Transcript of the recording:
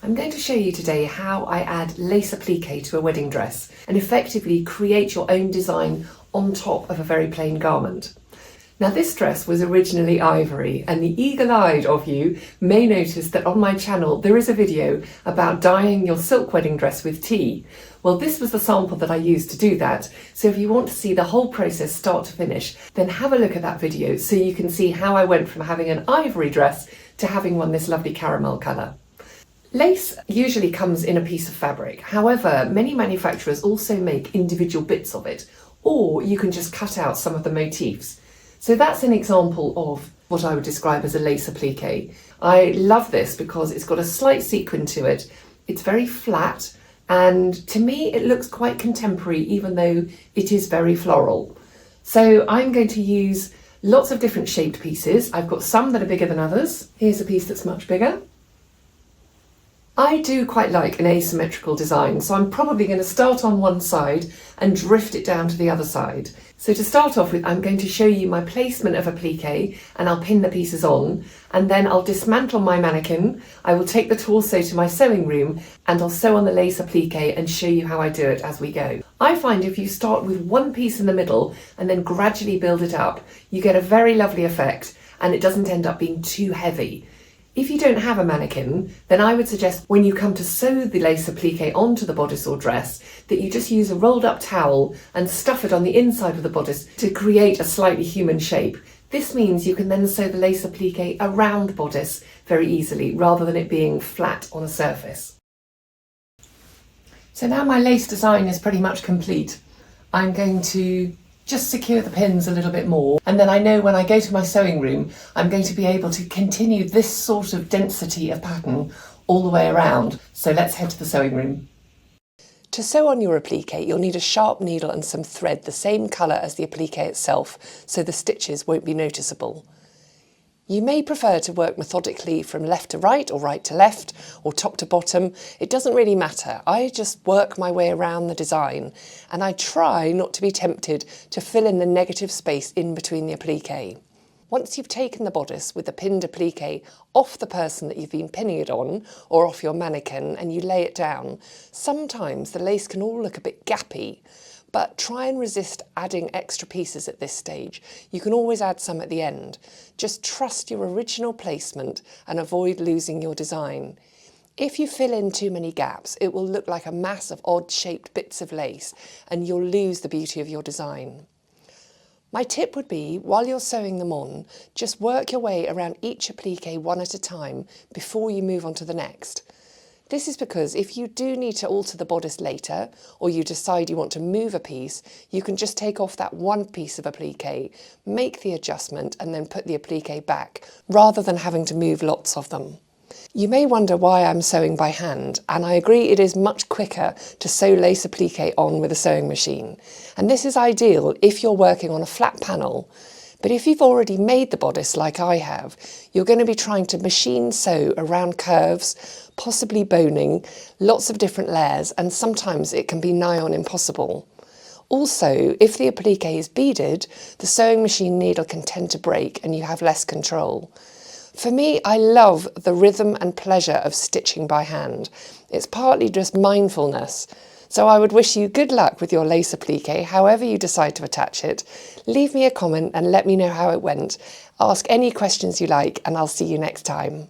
I'm going to show you today how I add lace applique to a wedding dress and effectively create your own design on top of a very plain garment. Now this dress was originally ivory, and the eagle-eyed of you may notice that on my channel there is a video about dyeing your silk wedding dress with tea. Well, this was the sample that I used to do that, so if you want to see the whole process start to finish, then have a look at that video so you can see how I went from having an ivory dress to having one this lovely caramel colour. Lace usually comes in a piece of fabric. However, many manufacturers also make individual bits of it, or you can just cut out some of the motifs. So that's an example of what I would describe as a lace applique. I love this because it's got a slight sequin to it. It's very flat, and to me it looks quite contemporary even though it is very floral. So I'm going to use lots of different shaped pieces. I've got some that are bigger than others. Here's a piece that's much bigger. I do quite like an asymmetrical design, so I'm probably going to start on one side and drift it down to the other side. So to start off with, I'm going to show you my placement of applique, and I'll pin the pieces on, and then I'll dismantle my mannequin. I will take the torso to my sewing room and I'll sew on the lace applique and show you how I do it as we go. I find if you start with one piece in the middle and then gradually build it up, you get a very lovely effect and it doesn't end up being too heavy. If you don't have a mannequin, then I would suggest when you come to sew the lace applique onto the bodice or dress that you just use a rolled up towel and stuff it on the inside of the bodice to create a slightly human shape. This means you can then sew the lace applique around bodice very easily rather than it being flat on a surface. So now my lace design is pretty much complete. I'm going to just secure the pins a little bit more, and then I know when I go to my sewing room I'm going to be able to continue this sort of density of pattern all the way around. So let's head to the sewing room. To sew on your applique you'll need a sharp needle and some thread the same colour as the applique itself, so the stitches won't be noticeable. You may prefer to work methodically from left to right or right to left or top to bottom. It doesn't really matter. I just work my way around the design and I try not to be tempted to fill in the negative space in between the applique. Once you've taken the bodice with the pinned applique off the person that you've been pinning it on or off your mannequin and you lay it down, sometimes the lace can all look a bit gappy. But try and resist adding extra pieces at this stage. You can always add some at the end. Just trust your original placement and avoid losing your design. If you fill in too many gaps, it will look like a mass of odd-shaped bits of lace and you'll lose the beauty of your design. My tip would be, while you're sewing them on, just work your way around each applique one at a time before you move on to the next. This is because if you do need to alter the bodice later, or you decide you want to move a piece, you can just take off that one piece of applique, make the adjustment and then put the applique back, rather than having to move lots of them. You may wonder why I'm sewing by hand, and I agree it is much quicker to sew lace applique on with a sewing machine. And this is ideal if you're working on a flat panel. But if you've already made the bodice like I have, you're going to be trying to machine sew around curves, possibly boning, lots of different layers, and sometimes it can be nigh on impossible. Also, if the applique is beaded, the sewing machine needle can tend to break and you have less control. For me, I love the rhythm and pleasure of stitching by hand. It's partly just mindfulness. So I would wish you good luck with your lace applique, however you decide to attach it. Leave me a comment and let me know how it went. Ask any questions you like and I'll see you next time.